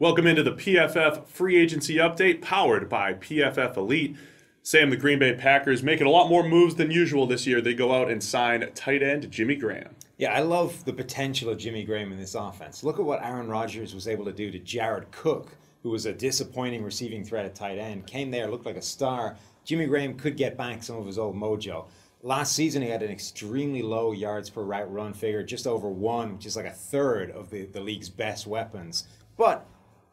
Welcome into the PFF Free Agency Update, powered by PFF Elite. Sam, the Green Bay Packers making a lot more moves than usual this year. They go out and sign tight end Jimmy Graham. Yeah, I love the potential of Jimmy Graham in this offense. Look at what Aaron Rodgers was able to do to Jared Cook, who was a disappointing receiving threat at tight end. Came there, looked like a star. Jimmy Graham could get back some of his old mojo. Last season, he had an extremely low yards per route run figure, just over 1, which is like a third of the league's best weapons. But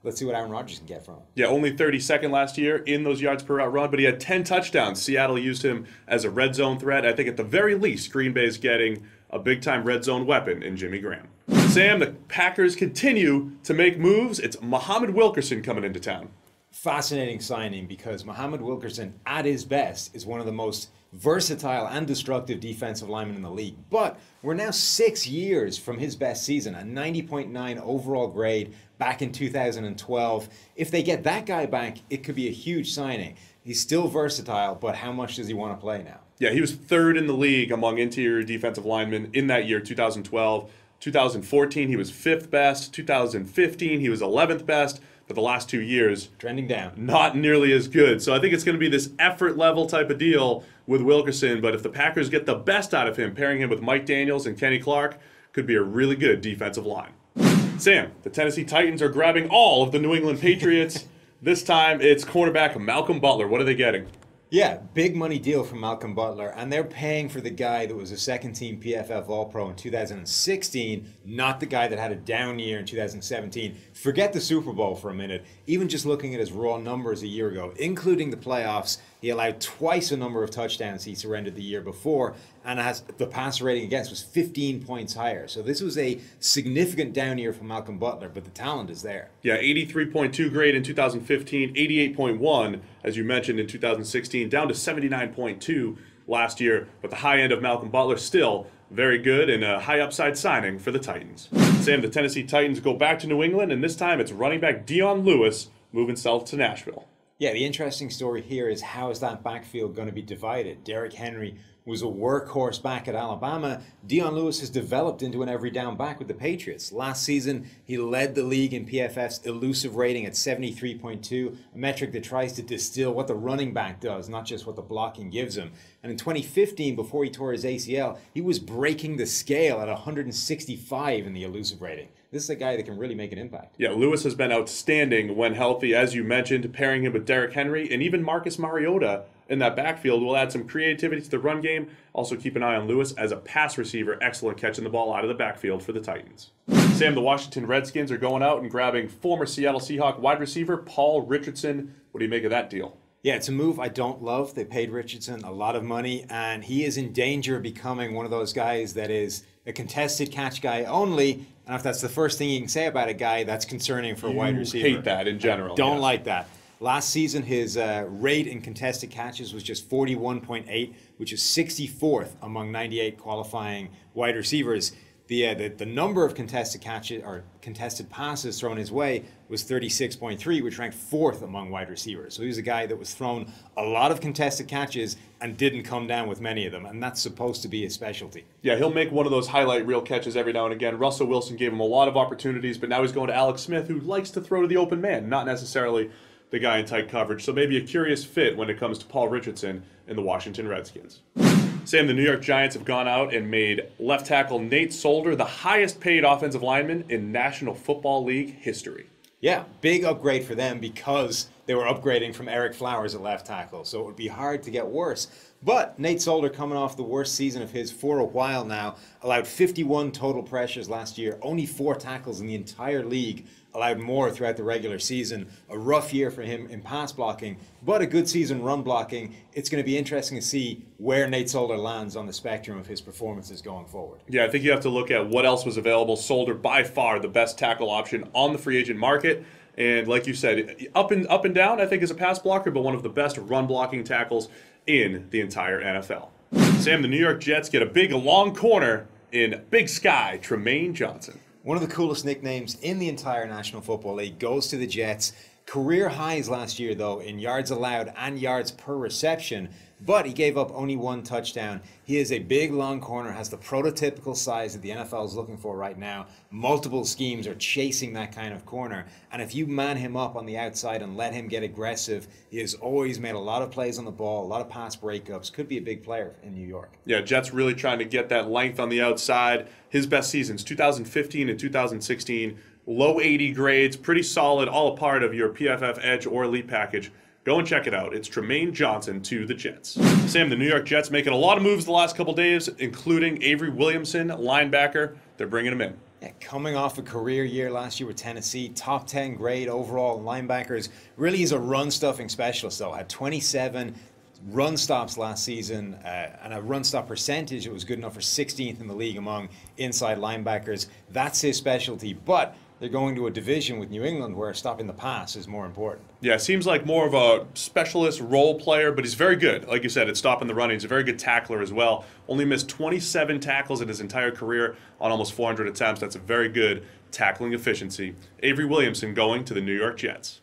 let's see what Aaron Rodgers can get from him. Yeah, only 32nd last year in those yards per route run, but he had 10 touchdowns. Seattle used him as a red zone threat. I think at the very least, Green Bay is getting a big-time red zone weapon in Jimmy Graham. Sam, the Packers continue to make moves. It's Muhammad Wilkerson coming into town. Fascinating signing because Muhammad Wilkerson, at his best, is one of the most versatile and destructive defensive linemen in the league. But we're now 6 years from his best season, a 90.9 overall grade back in 2012. If they get that guy back, it could be a huge signing. He's still versatile, but how much does he want to play now? Yeah, he was third in the league among interior defensive linemen in that year, 2012. 2014, he was fifth best. 2015, he was 11th best. But the last 2 years, trending down, not nearly as good. So I think it's going to be this effort level type of deal with Wilkerson. But if the Packers get the best out of him, pairing him with Mike Daniels and Kenny Clark, could be a really good defensive line. Sam, the Tennessee Titans are grabbing all of the New England Patriots. This time it's cornerback Malcom Butler. What are they getting? Yeah, big money deal from Malcom Butler, and they're paying for the guy that was a second-team PFF All-Pro in 2016, not the guy that had a down year in 2017. Forget the Super Bowl for a minute. Even just looking at his raw numbers a year ago, including the playoffs, he allowed twice the number of touchdowns he surrendered the year before, and has the passer rating against was 15 points higher. So this was a significant down year for Malcom Butler, but the talent is there. Yeah, 83.2 grade in 2015, 88.1, as you mentioned, in 2016, down to 79.2 last year. But the high end of Malcom Butler still very good and a high upside signing for the Titans. Sam, the Tennessee Titans go back to New England, and this time it's running back Dion Lewis moving south to Nashville. Yeah, the interesting story here is how is that backfield going to be divided? Derrick Henry was a workhorse back at Alabama. Dion Lewis has developed into an every down back with the Patriots. Last season, he led the league in PFF's elusive rating at 73.2, a metric that tries to distill what the running back does, not just what the blocking gives him. And in 2015, before he tore his ACL, he was breaking the scale at 165 in the elusive rating. This is a guy that can really make an impact. Yeah, Lewis has been outstanding when healthy, as you mentioned, pairing him with Derrick Henry, and even Marcus Mariota in that backfield will add some creativity to the run game. Also keep an eye on Lewis as a pass receiver. Excellent catching the ball out of the backfield for the Titans. Sam, the Washington Redskins are going out and grabbing former Seattle Seahawk wide receiver Paul Richardson. What do you make of that deal? Yeah, it's a move I don't love. They paid Richardson a lot of money, and he is in danger of becoming one of those guys that is a contested catch guy only. And if that's the first thing you can say about a guy, that's concerning for a wide receiver. Hate that in general. Don't like that. Last season, his rate in contested catches was just 41.8, which is 64th among 98 qualifying wide receivers. The number of contested catches or contested passes thrown his way was 36.3, which ranked 4th among wide receivers. So he was a guy that was thrown a lot of contested catches and didn't come down with many of them, and that's supposed to be his specialty. Yeah, he'll make one of those highlight reel catches every now and again. Russell Wilson gave him a lot of opportunities, but now he's going to Alex Smith, who likes to throw to the open man, not necessarily the guy in tight coverage. So maybe a curious fit when it comes to Paul Richardson in the Washington Redskins. Sam, the New York Giants have gone out and made left tackle Nate Solder the highest paid offensive lineman in National Football League history. Yeah, big upgrade for them because they were upgrading from Eric Flowers at left tackle, so it would be hard to get worse. But Nate Solder, coming off the worst season of his for a while now, allowed 51 total pressures last year, only 4 tackles in the entire league, allowed more throughout the regular season. A rough year for him in pass blocking, but a good season run blocking. It's going to be interesting to see where Nate Solder lands on the spectrum of his performances going forward. Yeah, I think you have to look at what else was available. Solder, by far the best tackle option on the free agent market. And like you said, up and down, I think, is a pass blocker, but one of the best run blocking tackles in the entire NFL. Sam, the New York Jets get a big long corner in Big Sky, Tremaine Johnson. One of the coolest nicknames in the entire National Football League goes to the Jets. Career highs last year, though, in yards allowed and yards per reception, but he gave up only 1 touchdown. He is a big, long corner, has the prototypical size that the NFL is looking for right now. Multiple schemes are chasing that kind of corner, and if you man him up on the outside and let him get aggressive, he has always made a lot of plays on the ball, a lot of pass breakups. Could be a big player in New York. Yeah, Jets really trying to get that length on the outside. His best seasons, 2015 and 2016. Low 80 grades, pretty solid, all a part of your PFF Edge or Elite package. Go and check it out. It's Tremaine Johnson to the Jets. Sam, the New York Jets making a lot of moves the last couple days, including Avery Williamson, linebacker. They're bringing him in. Yeah, coming off a career year last year with Tennessee, top 10 grade overall linebackers. Really is a run-stuffing specialist, though. Had 27 run stops last season, and a run stop percentage that was good enough for 16th in the league among inside linebackers. That's his specialty, but they're going to a division with New England where stopping the pass is more important. Yeah, seems like more of a specialist role player, but he's very good. Like you said, at stopping the running. He's a very good tackler as well. Only missed 27 tackles in his entire career on almost 400 attempts. That's a very good tackling efficiency. Avery Williamson going to the New York Jets.